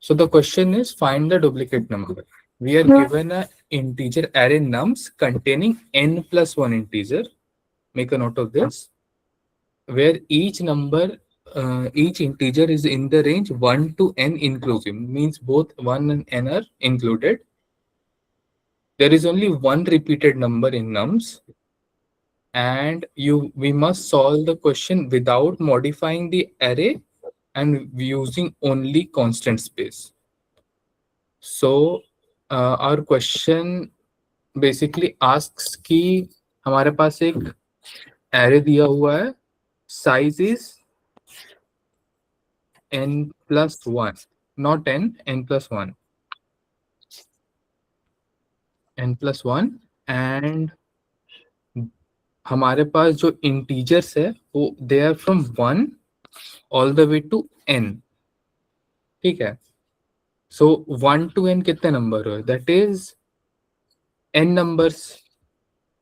So the question is find the duplicate number. We are given a integer array nums containing n plus one integer. Make a note of this, where each integer is in the range 1 to n inclusive, means both 1 and n are included. There is only one repeated number in nums, and we must solve the question without modifying the array and using only constant space. So our question basically asks कि हमारे पास एक array दिया हुआ है, size is n plus 1, not n plus 1, n plus 1, and हमारे पास जो integers है वो they are from 1 all the way to n. ठीक है, सो 1 to n कितने नंबर हुए? That is n numbers.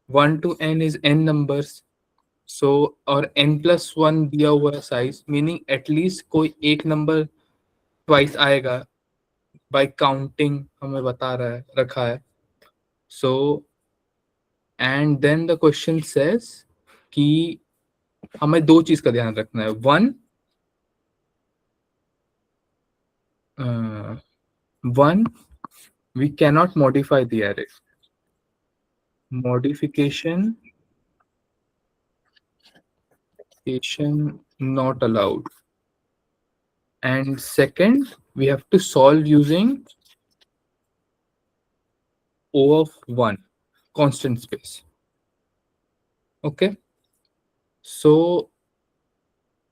1 to n इज n नंबर्स. सो और n प्लस 1 दिया हुआ है साइज, मीनिंग एटलीस्ट कोई एक नंबर ट्वाइस आएगा बाय काउंटिंग, हमें बता रहा है, रखा है. So and then the question says कि हमें दो चीज का ध्यान रखना है. One, we cannot modify the array. Modification not allowed. And second, we have to solve using O of 1, constant space. Okay. So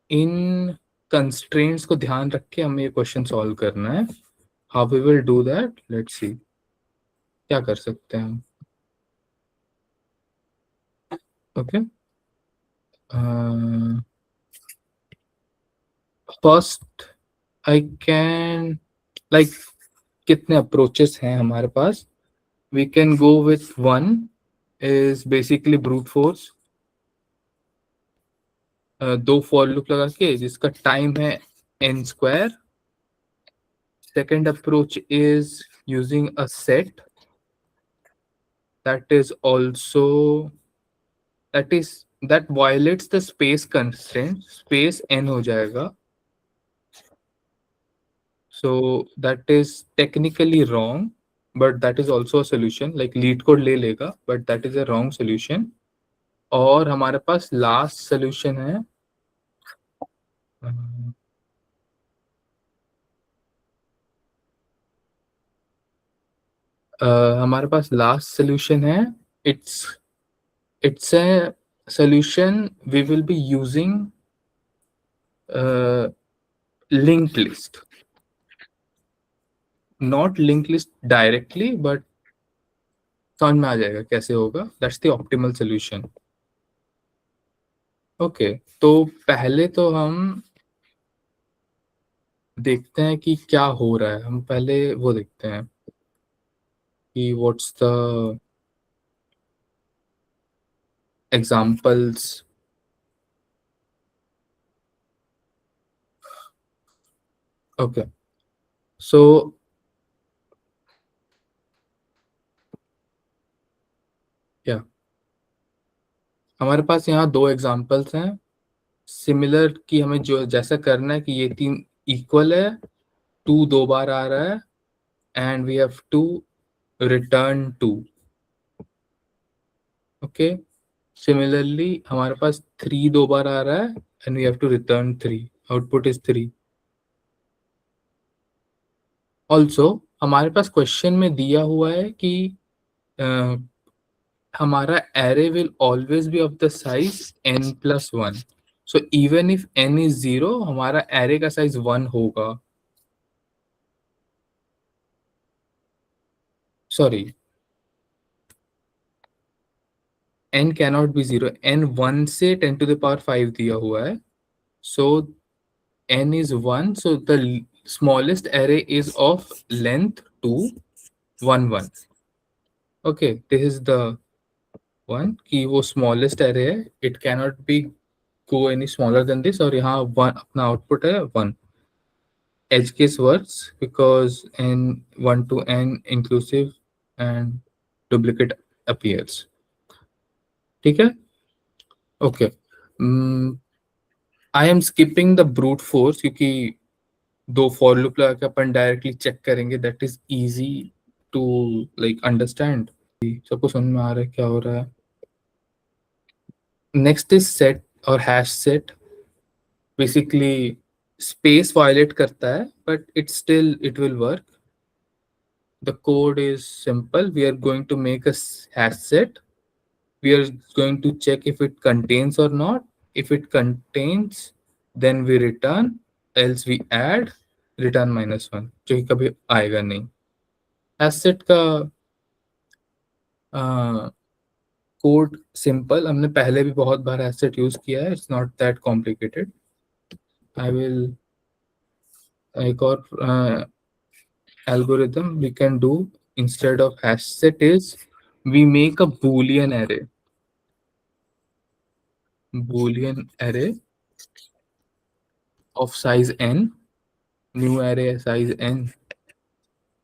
in constraints को ध्यान रख के हमें ये क्वेश्चन सॉल्व करना है. How we will do that? Let's see. क्या कर सकते हैं हम? Okay. First, I can like कितने approaches हैं हमारे पास? We can go with one is basically brute force. दो फॉर लूप लगा के जिसका टाइम है n square. Second approach is using a set that violates the space constraint. Space n हो जाएगा. So that is technically wrong, but that is also a solution. Like lead code ले लेगा, but that is a wrong solution. और हमारे पास last solution है. हमारे पास last solution है. It's a solution we will be using linked list, not linked list directly, but समझ में आ जाएगा कैसे होगा. That's the optimal solution. Okay, तो पहले तो हम देखते हैं कि क्या हो रहा है. हम पहले वो देखते हैं कि व्हाट्स द एग्जांपल्स. ओके, सो या हमारे पास यहाँ दो एग्जांपल्स हैं सिमिलर कि हमें जो जैसा करना है कि ये तीन इक्वल है, 2 दो बार आ रहा है, and we have to return 2. Okay, similarly हमारे पास 3 दो बार आ रहा है and we have to return 3. Output is 3. Also हमारे पास क्वेश्चन में दिया हुआ है कि हमारा array will always be of the size n plus 1. So even if n is 0, हमारा एरे का साइज 1 होगा. Sorry, n cannot be 0. n 1 से 10 to the power 5 दिया हुआ है. So n is 1. So the smallest array is of length 2, 1, 1. Okay, this is the one कि वो smallest array है. It cannot be go any smaller than this. और यहाँ 1 अपना output है 1. edge case works because n 1 to n inclusive and duplicate appears. ठीक है? Okay. I am skipping the brute force क्योंकि दो फॉर लूप लगा के अपन डायरेक्टली चेक करेंगे, that is easy to like understand. सबको समझ में आ रहा है क्या हो रहा है? नेक्स्ट इज सेट और hash set. Basically space violate करता है but it will work. The code is simple. We are going to make a hash set. We are going to check if it contains or not. If it contains, then we return, else we add return -1, जो कि कभी आएगा नहीं. Asset का code simple, हमने पहले भी बहुत बार एसेट यूज किया है. It's not that complicated. I will एक और algorithm we can do instead of hash set is we make a boolean array of size n, new array size n,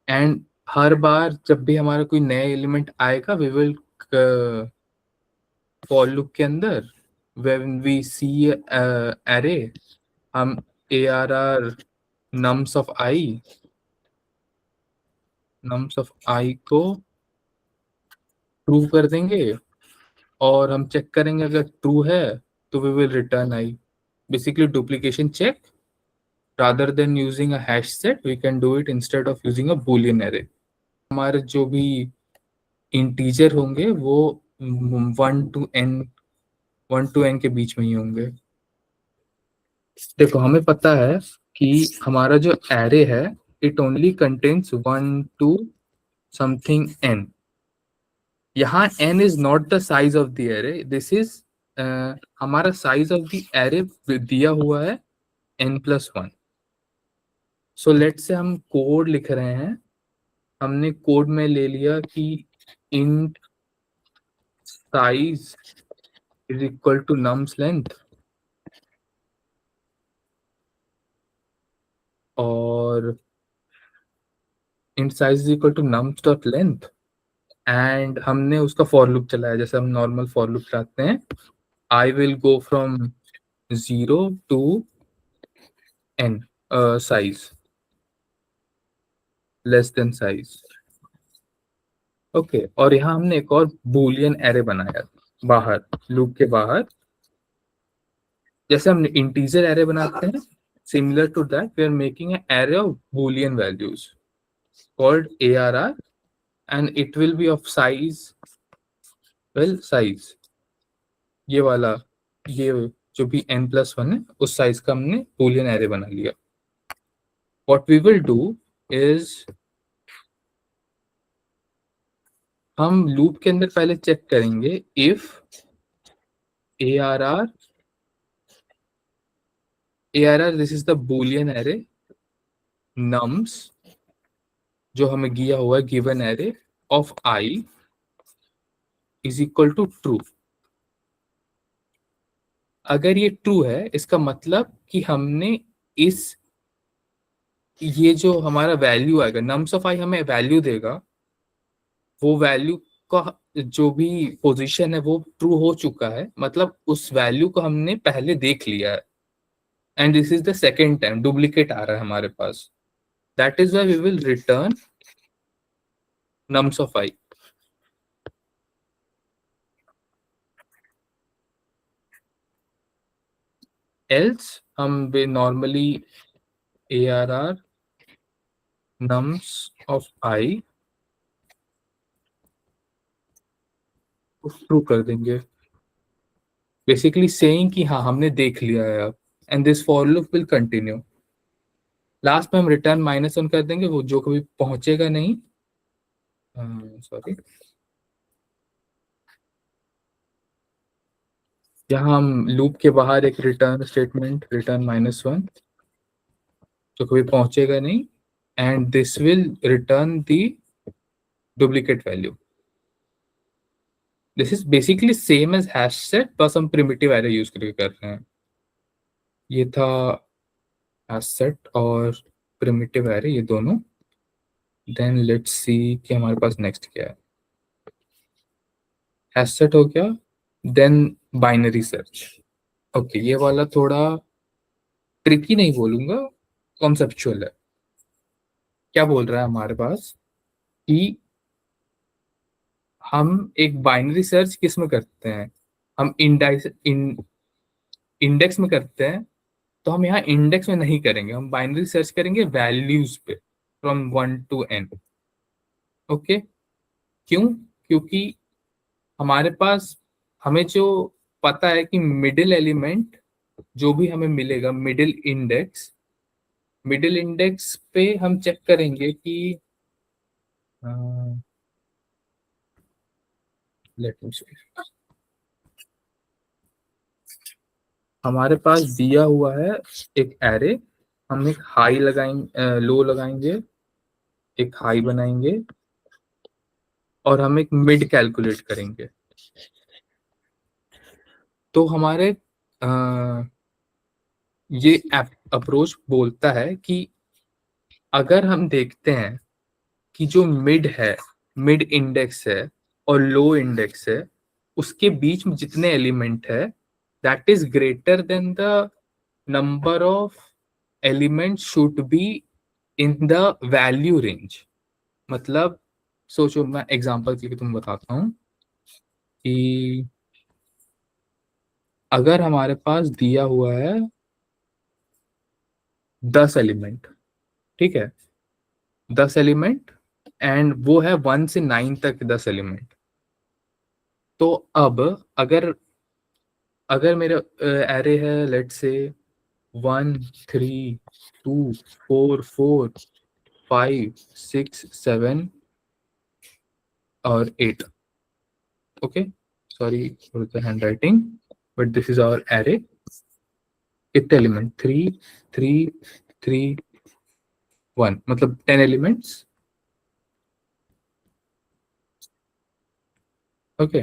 and हर बार जब भी हमारा कोई नया एलिमेंट आएगा वी विल फॉर लूप के अंदर व्हेन वी सी एरे हम ARR nums of I को ट्रू कर देंगे और हम चेक करेंगे अगर ट्रू है तो we will return I. Basically duplication check. rather than using a hash set we can do it instead of using a boolean array. हमारे जो भी इंटीजर होंगे वो 1 to n के बीच में ही होंगे. देखो हमें पता है कि हमारा जो एरे है it only contains 1 to something n. यहाँ n is not the size of the array. This is हमारा साइज ऑफ द एरे दिया हुआ है n+1. सो लेट्स से हम कोड लिख रहे हैं. हमने कोड में ले लिया कि int size is equal to nums length और int size is equal to nums dot length and हमने उसका फॉर लूप चलाया जैसे हम नॉर्मल फॉर लूप चलाते हैं. I will go from 0 to n size less than size. Okay. और यहाँ हमने एक और बूलियन एरे बनाया बाहर, लूप के बाहर. जैसे हम इंटीजर एरे बनाते हैं similar to that we are making an array of boolean values called ARR and it will be of size size ये वाला, ये जो भी n+1 है उस साइज का हमने बूलियन एरे बना लिया. What we will do is हम लूप के अंदर पहले चेक करेंगे if ARR this is the boolean array nums जो हमें दिया हुआ है given array of I is equal to true. अगर ये ट्रू है इसका मतलब कि हमने इस ये जो हमारा वैल्यू आएगा nums of I हमें वैल्यू देगा, वो वैल्यू का जो भी पोजीशन है वो ट्रू हो चुका है. मतलब उस वैल्यू को हमने पहले देख लिया है and this is the second time duplicate आ रहा है हमारे पास. That is why we will return nums of I. else हम normally ARR nums of I true कर देंगे, बेसिकली सेइंग कि हाँ हमने देख लिया है अब. And this for loop will continue. Last में हम रिटर्न -1 कर देंगे वो जो कभी पहुंचेगा नहीं. सॉरी यहाँ हम लूप के बाहर एक रिटर्न स्टेटमेंट रिटर्न -1 जो कभी पहुंचेगा नहीं and this will return the duplicate value. This is basically same as hash set बस हम प्रिमिटिव एरे यूज करके कर रहे हैं. ये था हैश सेट और प्रिमिटिव एरे ये दोनों। देन लेट्स सी कि हमारे पास नेक्स्ट क्या है। हैशसेट हो गया, देन बाइनरी सर्च। ओके, ये वाला थोड़ा ट्रिकी नहीं बोलूंगा, कॉन्सेप्चुअल है। क्या बोल रहा है हमारे पास कि हम एक बाइनरी सर्च किस में करते हैं, हम इंडेक्स में करते हैं। तो हम यहाँ इंडेक्स में नहीं करेंगे, हम बाइनरी सर्च करेंगे वैल्यूज पे, फ्रॉम 1 to n। ओके, क्यों? क्योंकि हमारे पास, हमें जो पता है कि मिडिल एलिमेंट जो भी हमें मिलेगा, मिडिल इंडेक्स पे हम चेक करेंगे कि लेट मी सी, हमारे पास दिया हुआ है एक एरे, हम एक हाई लगाएंगे, लो लगाएंगे, एक हाई बनाएंगे, और हम एक मिड कैलकुलेट करेंगे। तो हमारे ये अप्रोच बोलता है कि अगर हम देखते हैं कि जो मिड है, मिड इंडेक्स है और लो इंडेक्स है, उसके बीच में जितने एलिमेंट है, that is greater then the number of element should be in the value range. मतलब सोचो, मैं एग्जांपल के लिए तुम बताता हूँ कि अगर हमारे पास दिया हुआ है 10 एलिमेंट, ठीक है, 10 एलिमेंट, एंड वो है 1 से 9 तक 10 एलिमेंट। तो अब अगर अगर मेरा एरे है, लेट से 1 3 2 4 4 5 6 7 और 8। Okay, sorry for the hand writing, but this is our array. कितने एलिमेंट? 3 3 3 1, मतलब 10 एलिमेंट्स। ओके,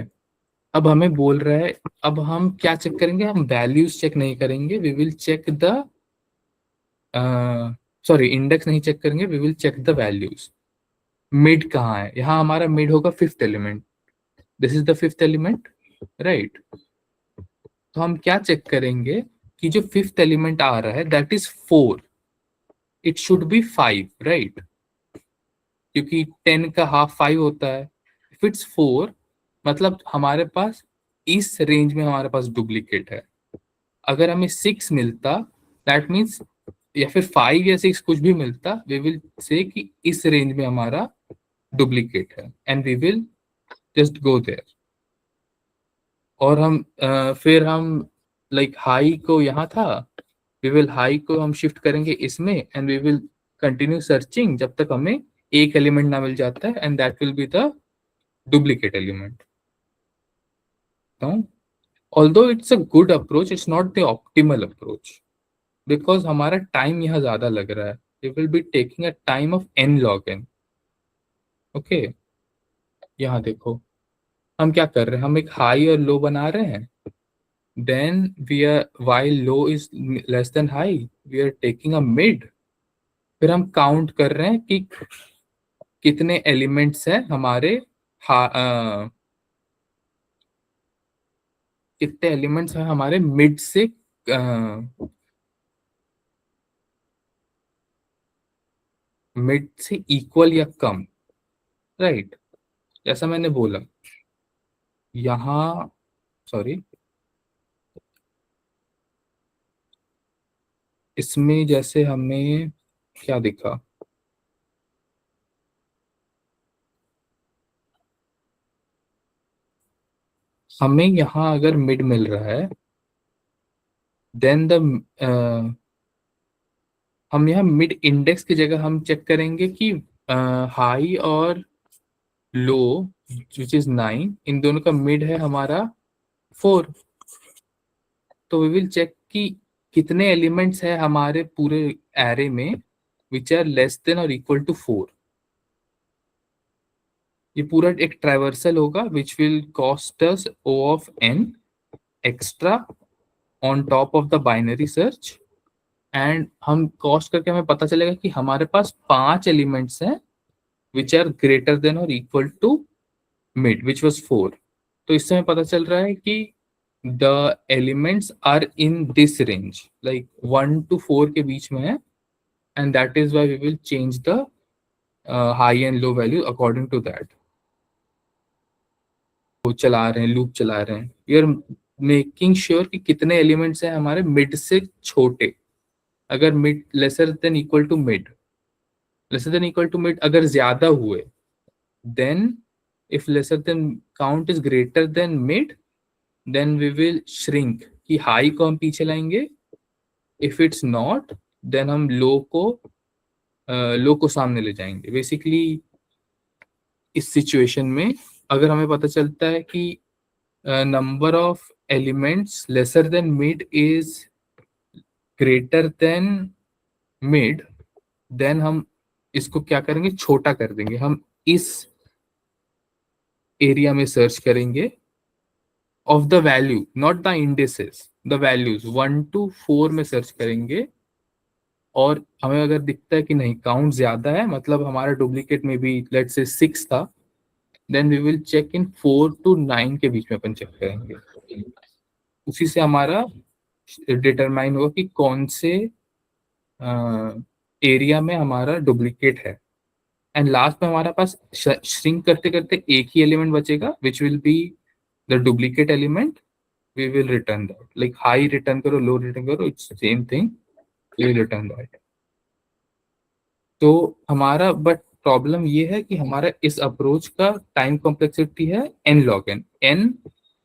अब हमें बोल रहा है, अब हम क्या चेक करेंगे, हम वैल्यूज चेक नहीं करेंगे, we will check the, sorry index नहीं चेक करेंगे, we will check the values. Mid कहाँ है? यहाँ हमारा मिड होगा fifth element, this is the fifth element, right. तो हम क्या चेक करेंगे कि जो फिफ्थ एलिमेंट आ रहा है that is 4, it should be 5, right, क्योंकि 10 का हाफ 5 होता है। इफ इट्स 4, मतलब हमारे पास इस रेंज में हमारे पास डुप्लीकेट है। अगर हमें 6 मिलता, दैट मीन्स, या फिर 5 या 6 कुछ भी मिलता, वी विल से कि इस रेंज में हमारा डुप्लीकेट है, and we will just go there. और हम फिर हम लाइक हाई को यहाँ था, वी विल हाई को हम शिफ्ट करेंगे इसमें, and we will continue searching जब तक हमें एक एलिमेंट ना मिल जाता है, and that will be the duplicate element. Although it's a good approach, it's not the optimal approach, because हमारा टाइम यहाँ ज्यादा लग रहा है। We will be taking a time of n log n। Okay, यहाँ देखो हम क्या कर रहे हैं, हम एक हाई और लो बना रहे हैं, then we are, while low is less than high, we are taking a mid। फिर हम काउंट कर रहे हैं कि कितने एलिमेंट्स हैं हमारे, कितने एलिमेंट्स हैं हमारे मिड से मिड से इक्वल या कम, राइट। जैसा मैंने बोला यहाँ, सॉरी, इसमें जैसे हमें क्या दिखा, हमें यहाँ अगर मिड मिल रहा है, देन द हम यहाँ मिड इंडेक्स की जगह हम चेक करेंगे कि हाई और लो, विच इज 9, इन दोनों का मिड है हमारा 4। तो वी विल चेक कि कितने एलिमेंट्स है हमारे पूरे एरे में विच आर लेस देन और इक्वल टू 4। ये पूरा एक ट्राइवर्सल होगा which will cost us O of n extra on top of the binary search, and हम कॉस्ट करके हमें पता चलेगा कि हमारे पास 5 एलिमेंट्स हैं विच आर ग्रेटर देन और equal to mid which was 4। तो इससे हमें पता चल रहा है कि the elements are in this range, like 1 to 4 के बीच में है, and that is why we will change the high and low value according to that. वो चला रहे हैं, लूप चला रहे हैं, वी आर मेकिंग श्योर कि कितने एलिमेंट्स हैं हमारे मिड से छोटे। अगर mid lesser than equal to mid, lesser than equal to mid अगर ज्यादा हुए, then if lesser than count is greater than mid, then we will shrink कि high को हम पीछे लाएंगे, if it's not then हम low को सामने ले जाएंगे। बेसिकली इस सिचुएशन में अगर हमें पता चलता है कि number of elements lesser than mid is greater than mid, then हम इसको क्या करेंगे, छोटा कर देंगे। हम इस एरिया में सर्च करेंगे of the value, not the indices, the values 1 to 4 में सर्च करेंगे, और हमें अगर दिखता है कि नहीं काउंट ज्यादा है, मतलब हमारा डुप्लीकेट में भी लेट्स से 6 था, then we will check in 4 to 9 के बीच में अपन चेक करेंगे। उसी से हमारा डिटरमाइन होगा कि कौन से एरिया में हमारा डुप्लीकेट है। एंड लास्ट में हमारा पास श्रिंक करते करते एक ही एलिमेंट बचेगा which will be the duplicate element, we will return that, like high return करो low return करो, it's same thing, we will return that। तो हमारा बट प्रॉब्लम ये है कि हमारा इस अप्रोच का टाइम कॉम्प्लेक्सिटी है n log n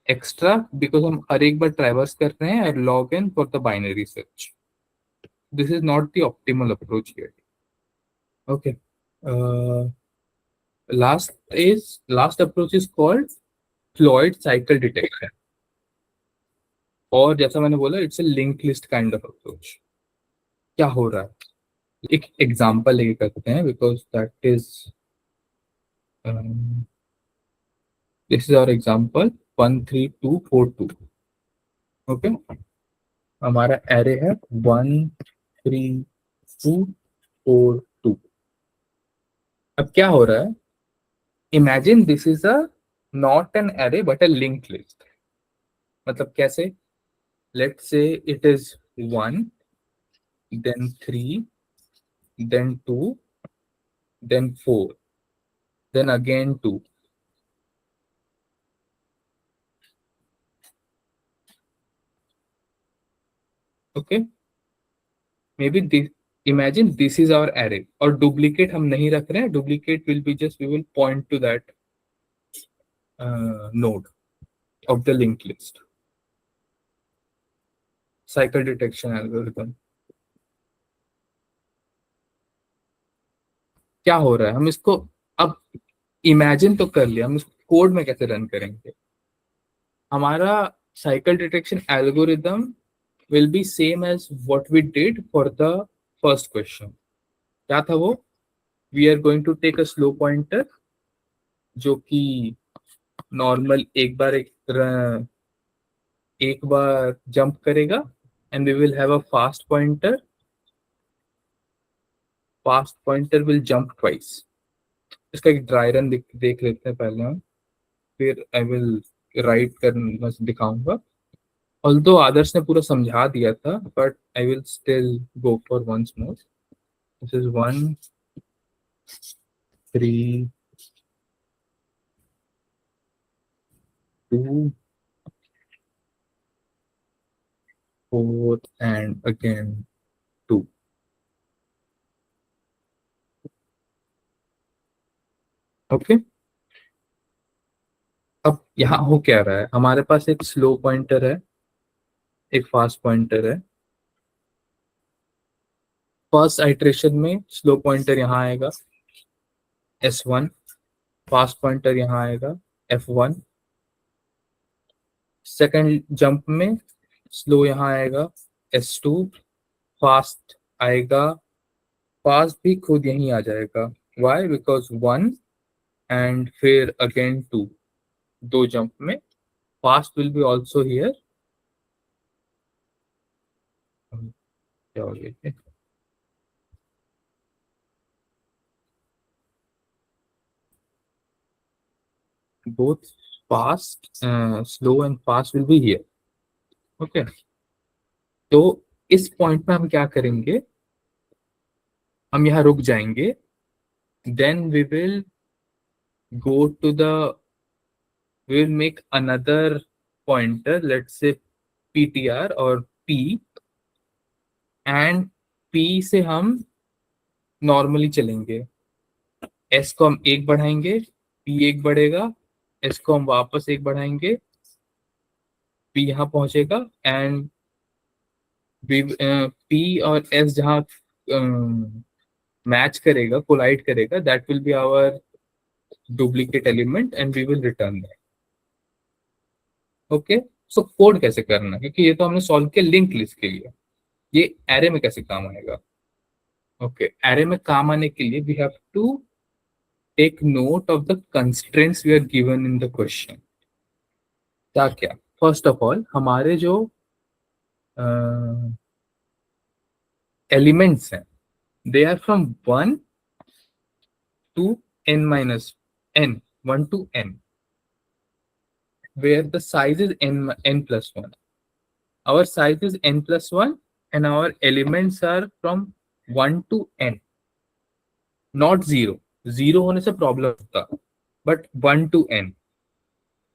extra, because हम हर एक बार ट्रैवर्स कर रहे हैं, और log n for the binary search. This is not the optimal approach here. Okay, last approach is called Floyd cycle detection, और जैसा मैंने बोला it's a link list kind of approach. क्या हो रहा है, एक एग्जांपल लेके करते हैं, because that is this is our example 13242। Okay, हमारा एरे है 13242। अब क्या हो रहा है, imagine this is a not an array but a link list. मतलब कैसे, let's say it is 1 then 3 then 2 then 4 then again 2। Okay, maybe this, imagine this is our array, और डुप्लीकेट हम नहीं रख रहे हैं, duplicate will be just we will point to that node of the linked list। Cycle detection algorithm. क्या हो रहा है, हम इसको अब इमेजिन तो कर लिया, हम इसको कोड में कैसे रन करेंगे। हमारा cycle detection algorithm will be same as what we did for the first question. क्या था वो, we are going to take a slow pointer जो कि नॉर्मल एक बार जंप करेगा, and we will have a fast pointer, fast pointer will jump twice. इसका एक ड्राई रन देख लेते हैं पहले हम, फिर आई विल राइट कर दिखाऊंगा। ऑल्दो आदर्श ने पूरा समझा दिया था, but I will still go for once more. This is 1 3 2 4 and again 2। Okay, अब यहाँ हो क्या रहा है, हमारे पास एक स्लो पॉइंटर है, एक फास्ट पॉइंटर है। फर्स्ट आइट्रेशन में स्लो पॉइंटर यहाँ आएगा S1, फास्ट पॉइंटर यहाँ आएगा F1। सेकंड जंप में स्लो यहाँ आएगा S2, फास्ट आएगा, फास्ट भी खुद यहीं आ जाएगा। वाई, बिकॉज 1 एंड फिर अगेन 2, दो जंप में fast will be also here. क्या हो गया? both fast, slow and fast will be here. Okay. तो इस पॉइंट पे हम क्या करेंगे, हम यहाँ रुक जाएंगे. Then we will go to the, we will make another pointer, let's say ptr और p, एंड p से हम नॉर्मली चलेंगे. s को हम एक बढ़ाएंगे, p एक बढ़ेगा, s को हम वापस एक बढ़ाएंगे, p यहाँ पहुंचेगा, एंड p और s जहाँ मैच करेगा, कोलाइड करेगा, that will be our duplicate element and we will return that. Okay. So code कैसे करना है, क्योंकि ये तो हमने सॉल्व किया लिंक लिस्ट के लिए, ये एरे में कैसे काम आएगा. ओके. एरे में काम आने के लिए we have to take note of the constraints we are given in the question. क्या क्या, फर्स्ट ऑफ ऑल हमारे जो एलिमेंट्स हैं, they are from 1 to n minus n, 1 to n, where the size is n plus 1. Our size is n plus 1 and our elements are from 1 to n, not 0. 0 होने से problem होता, but 1 to n.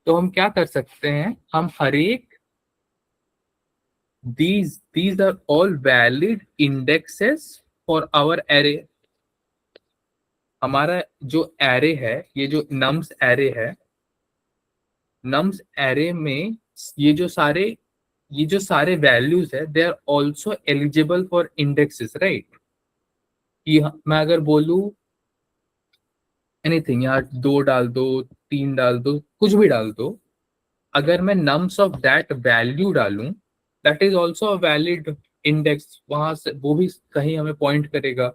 तो हम क्या कर सकते हैं, हम हर एक these are all valid indexes for our array. हमारा जो एरे है, ये जो नम्स एरे है, नम्स एरे में ये जो सारे वैल्यूज है, they are also eligible for indexes, right. कि मैं अगर बोलूं एनीथिंग, यहाँ 2 डाल दो, 3 डाल दो, कुछ भी डाल दो, अगर मैं नम्स ऑफ दैट वैल्यू डालूं, that is also a valid index. वहां से वो भी कहीं हमें पॉइंट करेगा,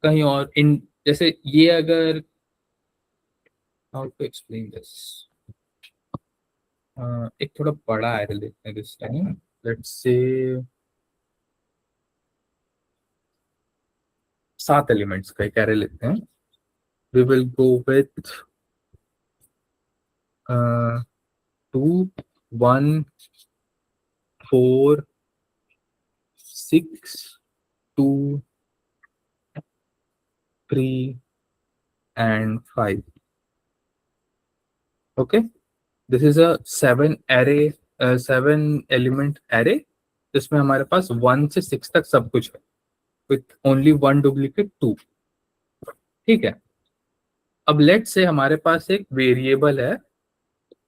कहीं और इन, जैसे ये अगर, हाउ टू एक्सप्लेन दिस, एक थोड़ा बड़ा एरे लेते हैं this time. Let's say 7 elements का एक एरे लेते हैं. We will go with 2, 1, 4, 6, 2, 3 and 5. Okay, this is a 7 element array. जिसमें हमारे पास 1 से 6 तक सब कुछ है, with only one duplicate 2. ठीक है. अब लेट से हमारे पास एक वेरिएबल है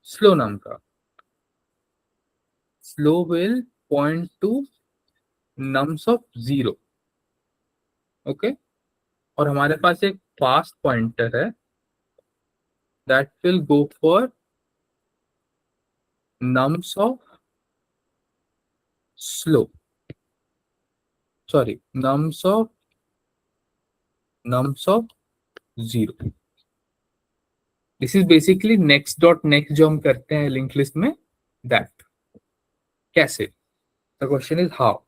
स्लो नाम का. Slow will point to nums of 0. Okay. और हमारे पास एक फास्ट पॉइंटर है, that will go for nums of slow, sorry, nums of 0. This is basically next dot next जो हम करते हैं लिंक लिस्ट में, दैट. कैसे, the question is how.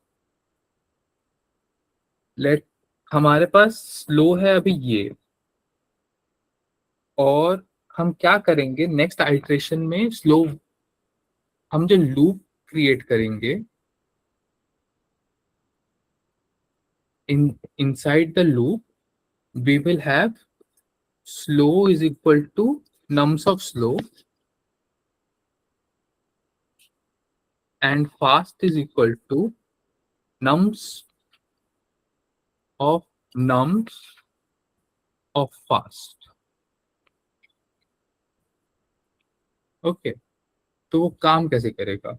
Let, हमारे पास स्लो है अभी ये, और हम क्या करेंगे नेक्स्ट आइट्रेशन में, स्लो हम जो लूप क्रिएट करेंगे, inside the loop we will have slow is equal to nums of slow and fast is equal to nums of fast. Okay. तो वो काम कैसे करेगा,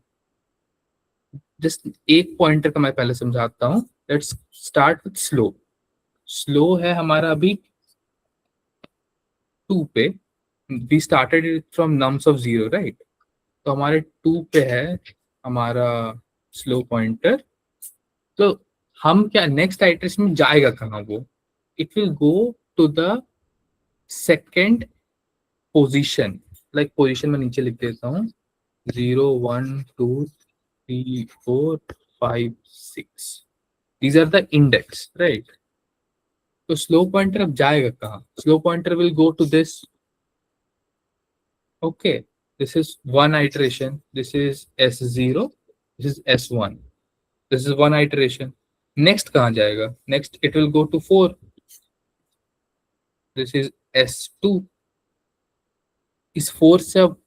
जस्ट एक पॉइंटर का मैं पहले समझाता हूँ. Let's start with slow. Slow है हमारा अभी 2 पे, we started it from nums of 0, right. तो हमारे 2 पे है हमारा स्लो पॉइंटर. तो हम क्या, नेक्स्ट आइट्रेशन में जाएगा कहाँ वो, it will go to the second position. Like position में नीचे लिख देता हूँ, 0, 1, 2, 3, 4, 5, 6. these are the index, right? तो स्लो पॉइंटर अब जाएगा कहाँ? Slow pointer will go to this. Okay, this is one iteration, this is S0, this is S1, this is one iteration. Next कहाँ जाएगा? Next it will go to 4, this is S2. इस 4 से अब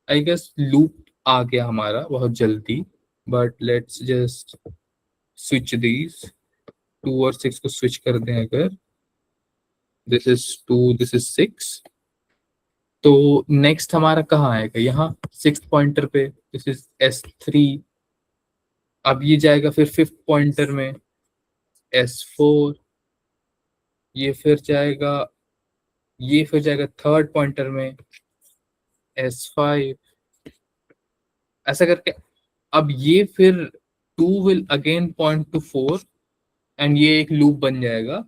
I guess loop आ गया हमारा बहुत जल्दी, but let's just switch these 2 और 6 को स्विच कर दें अगर, दिस इज 2, दिस इज 6, तो नेक्स्ट हमारा कहाँ आएगा? यहाँ 6th पॉइंटर पे, दिस इज S3. अब ये जाएगा फिर 5th पॉइंटर में S4, ये फिर जाएगा 3rd पॉइंटर में S5, ऐसा करके अब ये फिर 2 will again point two 4 and ये एक लूप बन जाएगा.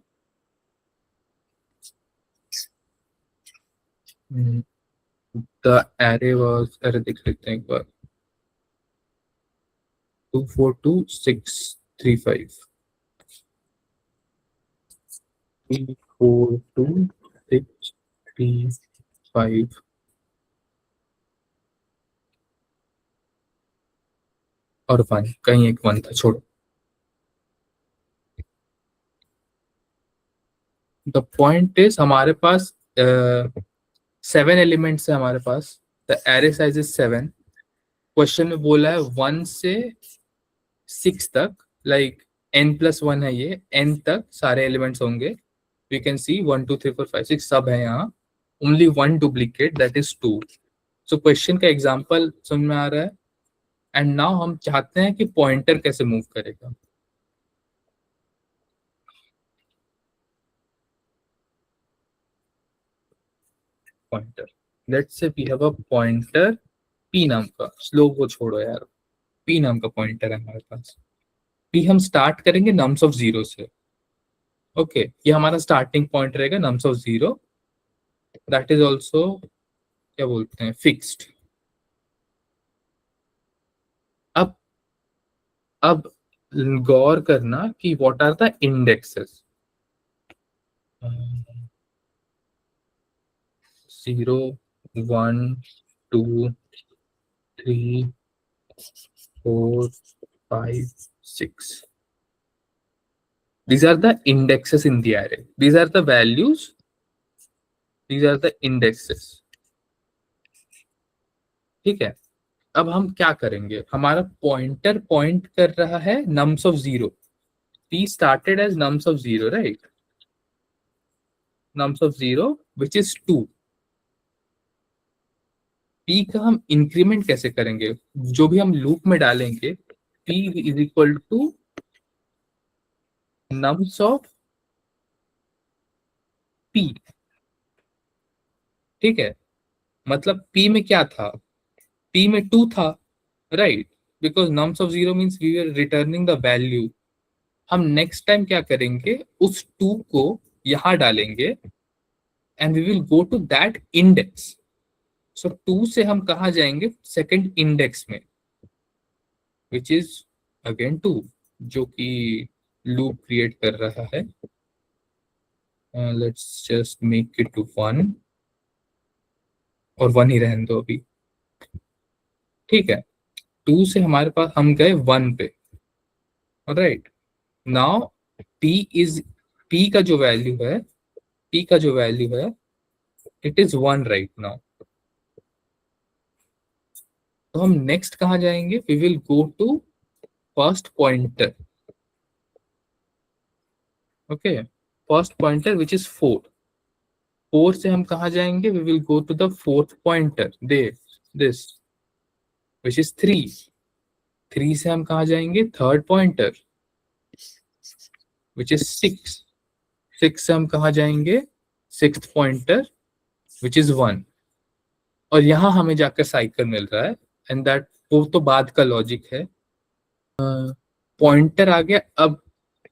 द एरे वाज, अरे देख लेते हैं एक बार, 2 4 2 6 3 5, 3 4 2 6 3 5. और 1, कहीं एक 1 था, छोड़ो. द पॉइंट इज हमारे पास 7 एलिमेंट्स है हमारे पास. The array size is 7. Question में बोला है 1 से 6 तक, लाइक n+1 है ये, n तक सारे एलिमेंट्स होंगे. वी कैन सी 1 2 3 4 5 6 सब है यहाँ. Only 1 duplicate, that is 2. So question का एग्जाम्पल समझ में आ रहा है. एंड नाउ हम चाहते हैं कि पॉइंटर कैसे मूव करेगा. Pointer, let's say we have a pointer p नाम का, स्लो को छोड़ो यार, p नाम का पॉइंटर है हमारे पास. p हम स्टार्ट करेंगे नम्स ऑफ 0 से. ओके, ये हमारा स्टार्टिंग पॉइंट रहेगा nums of 0. That is also क्या बोलते हैं, फिक्स्ड. अब गौर करना कि what are the indexes. 0 1 2 3 4 5 6. These are the indexes in the array. These are the values. These are the indexes. ठीक है. अब हम क्या करेंगे? हमारा पॉइंटर पॉइंट कर रहा है nums of 0. p started as nums of 0, right? nums of 0 which is 2. p का हम इंक्रीमेंट कैसे करेंगे? जो भी हम लूप में डालेंगे, p is equal to nums of p. ठीक है, मतलब p में क्या था? p में 2 था, right? Because nums of 0 means we are returning the value. हम नेक्स्ट टाइम क्या करेंगे, उस 2 को यहां डालेंगे and we will go to that index. So 2 से हम कहा जाएंगे? सेकंड इंडेक्स में, विच इज अगेन 2, जो कि लूप क्रिएट कर रहा है. Let's just make it to 1, और 1 ही रहने दो अभी. ठीक है, 2 से हमारे पास हम गए 1 पे, राइट? नाउ p का जो वैल्यू है, इट इज 1 राइट नाउ. तो हम नेक्स्ट कहाँ जाएंगे? We will go to first pointer. Okay, first pointer which is 4. 4 से हम कहाँ जाएंगे? We will go to the fourth pointer, this which is 3. 3 से हम कहाँ जाएंगे? Third pointer which is 6. 6 से हम कहाँ जाएंगे? Sixth pointer which is 1. और यहाँ हमें जाकर साइकिल मिल रहा है, एंड दैट वो तो बाद का लॉजिक है. पॉइंटर आ गया. अब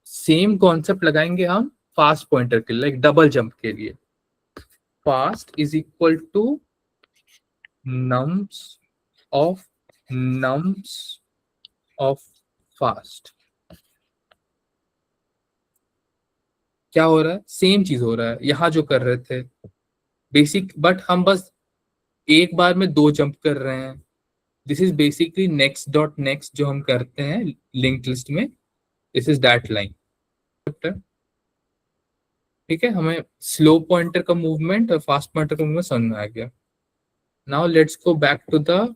सेम कॉन्सेप्ट लगाएंगे हम फास्ट पॉइंटर के लिए, लाइक डबल जंप के लिए. Fast is equal to nums of fast. क्या हो रहा है, सेम चीज हो रहा है यहाँ जो कर रहे थे बेसिक, बट हम बस एक बार में दो जंप कर रहे हैं. This is basically next dot next जो हम करते हैं लिंक्ड लिस्ट में. This is that line. ठीक है, हमें स्लो पॉइंटर का मूवमेंट और फास्ट पॉइंटर का मूवमेंट समझ में आ गया. Now let's go back to the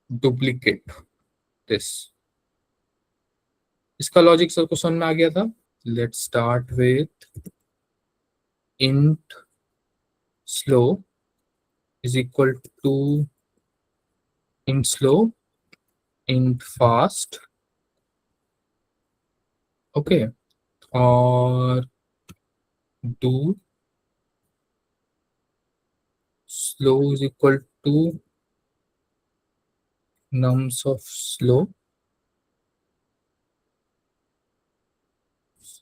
duplicate this. इसका लॉजिक सबको समझ में आ गया था. Let's start with int slow is equal to int slow int fast. ओके, और do slow is equal to nums of slow,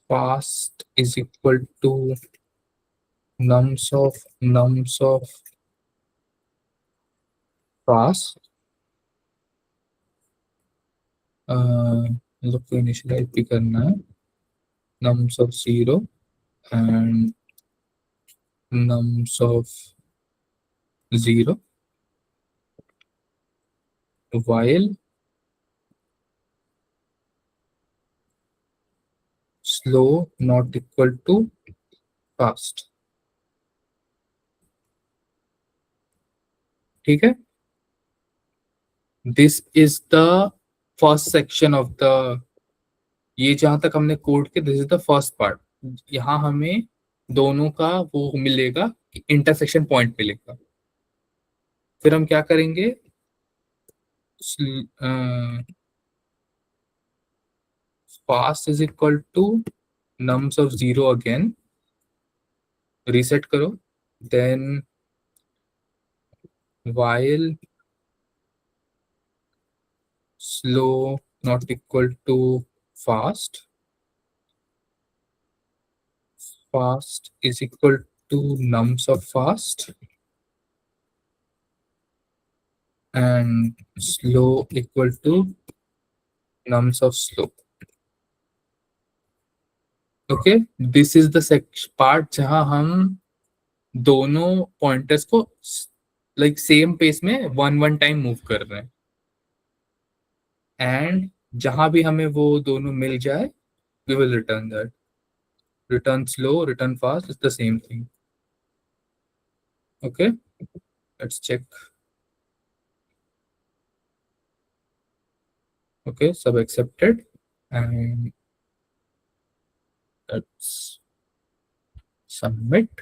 fast is equal to nums of fast. लोग को इनिशियलाइज भी करना है. nums of 0 and nums of 0 while slow not equal to fast. ठीक है, this is the first section of the, ये जहां तक हमने कोड के, this is the first part. यहाँ हमें दोनों का वो मिलेगा, इंटरसेक्शन पॉइंट मिलेगा. फिर हम क्या करेंगे, fast is equal to nums of 0 again, reset करो. Then while slow not equal to fast, fast is equal to nums of fast and slow equal to nums of slow. Okay, this is the part जहां हम दोनों pointers को like same pace में one one time move कर रहे हैं. And जहां भी हमें वो दोनों मिल जाए, we will return that. Return slow, return fast is the same thing. Okay, let's check. Okay, सब एक्सेप्टेड एंड लेट्स submit.